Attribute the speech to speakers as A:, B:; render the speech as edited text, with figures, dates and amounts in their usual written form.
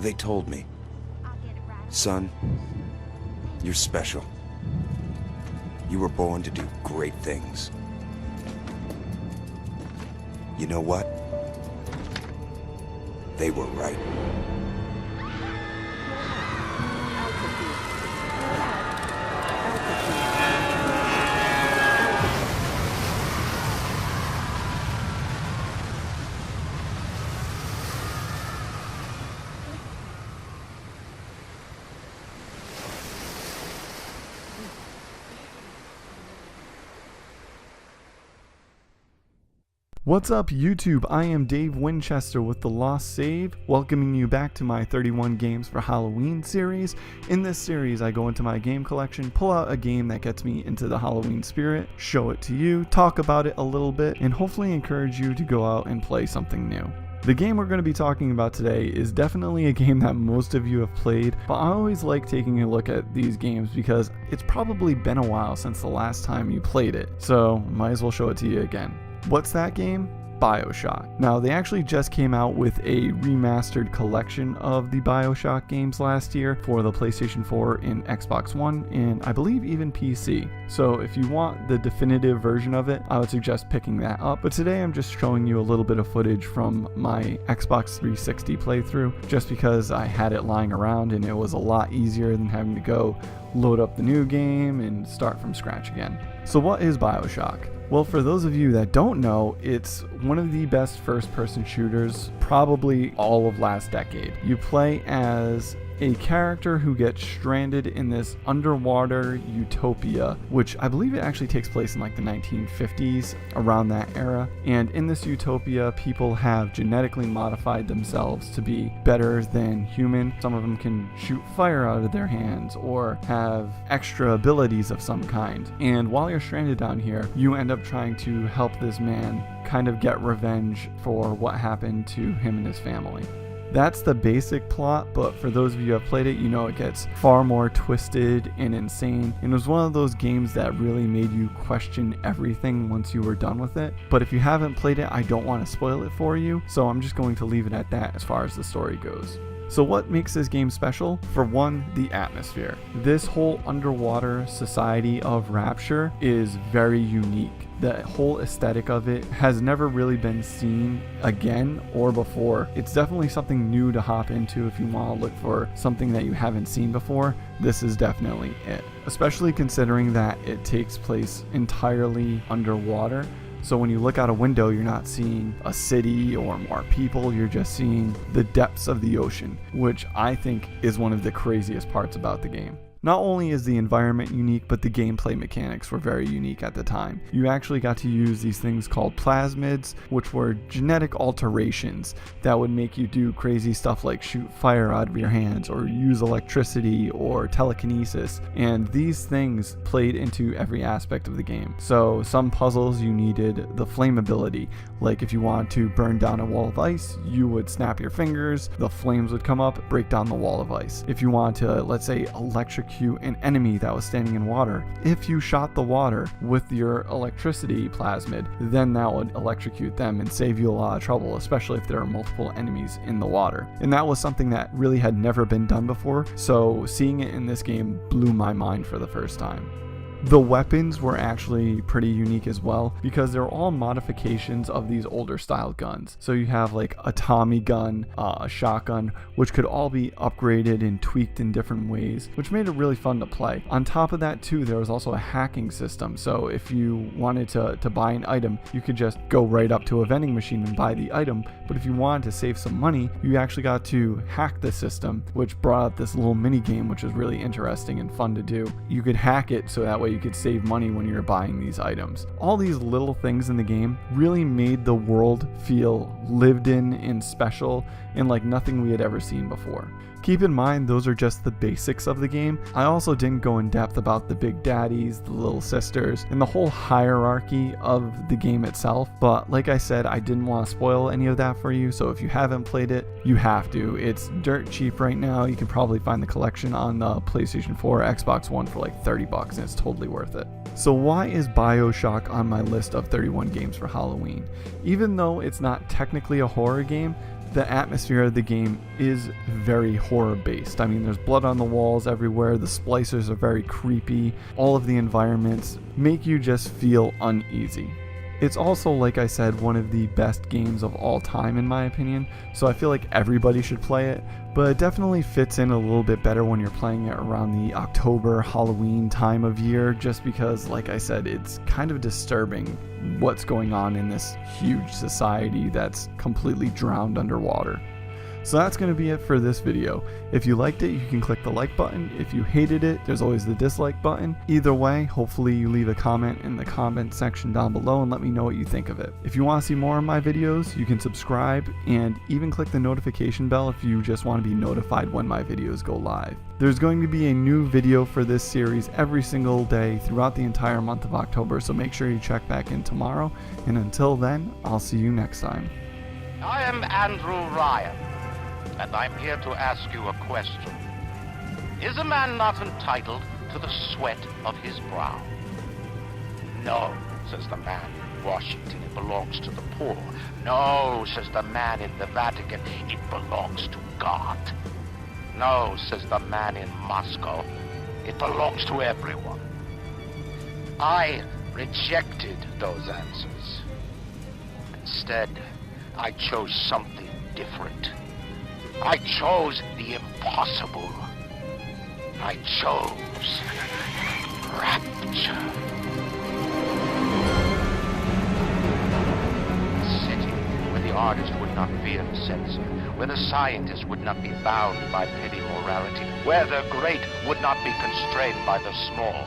A: They told me, son, you're special. You were born to do great things. You know what? They were right.
B: What's up YouTube? I am Dave Winchester with The Lost Save, welcoming you back to my 31 Games for Halloween series. In this series, I go into my game collection, pull out a game that gets me into the Halloween spirit, show it to you, talk about it a little bit, and hopefully encourage you to go out and play something new. The game we're going to be talking about today is definitely a game that most of you have played, but I always like taking a look at these games because it's probably been a while since the last time you played it, so might as well show it to you again. What's that game? Bioshock. Now, they actually just came out with a remastered collection of the Bioshock games last year for the PlayStation 4 and Xbox One, and I believe even PC. So if you want the definitive version of it, I would suggest picking that up. But today I'm just showing you a little bit of footage from my Xbox 360 playthrough, just because I had it lying around and it was a lot easier than having to go load up the new game and start from scratch again. So what is Bioshock? Well, for those of you that don't know, it's one of the best first-person shooters probably all of last decade. You play as a character who gets stranded in this underwater utopia, which I believe it actually takes place in like the 1950s, around that era. And in this utopia, people have genetically modified themselves to be better than human. Some of them can shoot fire out of their hands or have extra abilities of some kind. And while you're stranded down here, you end up trying to help this man kind of get revenge for what happened to him and his family. That's the basic plot, but for those of you who have played it, you know it gets far more twisted and insane. And it was one of those games that really made you question everything once you were done with it. But if you haven't played it, I don't want to spoil it for you, so I'm just going to leave it at that as far as the story goes. So what makes this game special? For one, the atmosphere. This whole underwater society of Rapture is very unique. The whole aesthetic of it has never really been seen again or before. It's definitely something new to hop into if you want to look for something that you haven't seen before. This is definitely it, especially considering that it takes place entirely underwater. So when you look out a window, you're not seeing a city or more people, you're just seeing the depths of the ocean, which I think is one of the craziest parts about the game. Not only is the environment unique, but the gameplay mechanics were very unique at the time. You actually got to use these things called plasmids, which were genetic alterations that would make you do crazy stuff like shoot fire out of your hands or use electricity or telekinesis. And these things played into every aspect of the game. So some puzzles you needed the flammability. Like if you wanted to burn down a wall of ice, you would snap your fingers, the flames would come up, break down the wall of ice. If you wanted to, let's say, electrocute an enemy that was standing in water, if you shot the water with your electricity plasmid, then that would electrocute them and save you a lot of trouble, especially if there are multiple enemies in the water. And that was something that really had never been done before, so seeing it in this game blew my mind for the first time. The weapons were actually pretty unique as well, because they're all modifications of these older style guns. So you have like a Tommy gun, a shotgun, which could all be upgraded and tweaked in different ways, which made it really fun to play. On top of that too, there was also a hacking system. So if you wanted to buy an item, you could just go right up to a vending machine and buy the item. But if you wanted to save some money, you actually got to hack the system, which brought up this little mini game, which was really interesting and fun to do. You could hack it so that way you could save money when you're buying these items. All these little things in the game really made the world feel lived in and special and like nothing we had ever seen before. Keep in mind, those are just the basics of the game. I also didn't go in depth about the big daddies, the little sisters, and the whole hierarchy of the game itself, but like I said, I didn't want to spoil any of that for you, so if you haven't played it, you have to. It's dirt cheap right now. You can probably find the collection on the PlayStation 4 or Xbox One for like $30, and it's totally worth it. So why is Bioshock on my list of 31 games for Halloween? Even though it's not technically a horror game, The atmosphere of the game is very horror based. I mean, there's blood on the walls everywhere, the splicers are very creepy, all of the environments make you just feel uneasy. It's also, like I said, one of the best games of all time in my opinion, so I feel like everybody should play it, but it definitely fits in a little bit better when you're playing it around the October, Halloween time of year, just because, like I said, it's kind of disturbing what's going on in this huge society that's completely drowned underwater. So that's going to be it for this video. If you liked it, you can click the like button. If you hated it, there's always the dislike button. Either way, hopefully you leave a comment in the comment section down below and let me know what you think of it. If you want to see more of my videos, you can subscribe and even click the notification bell if you just want to be notified when my videos go live. There's going to be a new video for this series every single day throughout the entire month of October, so make sure you check back in tomorrow. And until then, I'll see you next time.
C: I am Andrew Ryan, and I'm here to ask you a question. Is a man not entitled to the sweat of his brow? No, says the man in Washington, it belongs to the poor. No, says the man in the Vatican, it belongs to God. No, says the man in Moscow, it belongs to everyone. I rejected those answers. Instead, I chose something different. I chose the impossible. I chose Rapture. A city where the artist would not fear the censor, where the scientist would not be bound by petty morality, where the great would not be constrained by the small.